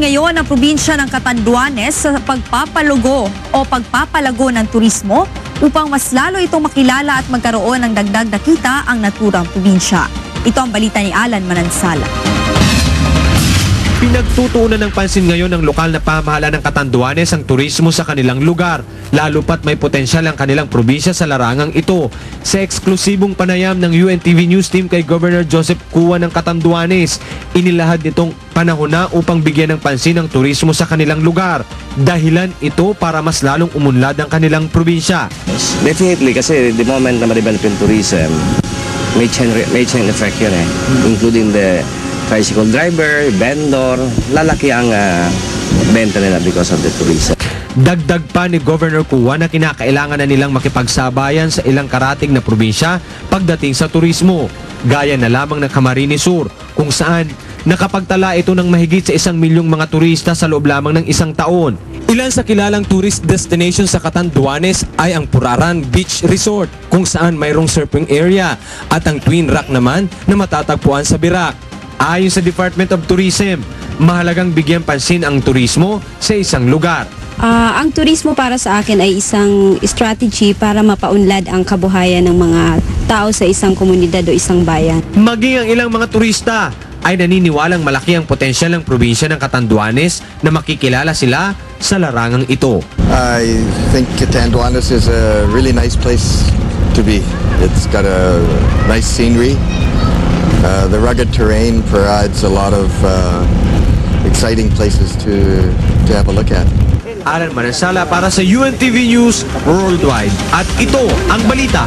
ngayon ang probinsya ng Catanduanes sa pagpapalago ng turismo upang mas lalo itong makilala at magkaroon ng dagdag na kita ang naturang probinsya. Ito ang balita ni Alan Manansala. Pinagtutuunan ng pansin ngayon ng lokal na pamahalaan ng Catanduanes ang turismo sa kanilang lugar, lalo pat may potensyal ang kanilang probinsya sa larangang ito. Sa eksklusibong panayam ng UNTV News Team kay Governor Joseph Cua ng Catanduanes, inilahad nitong panahon na upang bigyan ng pansin ang turismo sa kanilang lugar. Dahilan ito para mas lalong umunlad ang kanilang probinsya. Definitely, kasi the moment na ma-develop yung tourism, may chain effect yun including the tricycle driver, vendor, lalaki ang benta nila because of the tourism. Dagdag pa ni Governor Cua na kinakailangan na nilang makipagsabayan sa ilang karatig na probinsya pagdating sa turismo, gaya na lamang ng Camarines Sur, kung saan nakapagtala ito ng mahigit sa 1 milyong mga turista sa loob lamang ng isang taon. Ilan sa kilalang tourist destination sa Catanduanes ay ang Puraran Beach Resort, kung saan mayroong surfing area, at ang Twin Rock naman na matatagpuan sa Birac. Ayon sa Department of Tourism, mahalagang bigyan pansin ang turismo sa isang lugar. Ang turismo para sa akin ay isang strategy para mapaunlad ang kabuhayan ng mga tao sa isang komunidad o isang bayan. Maging ang ilang mga turista ay naniniwalang malaki ang potensyal ng probinsya ng Catanduanes na makikilala sila sa larangang ito. I think Catanduanes is a really nice place to be. It's got a nice scenery. The rugged terrain provides a lot of exciting places to have a look at. Alan Manansala para sa UNTV News Worldwide. At ito ang balita.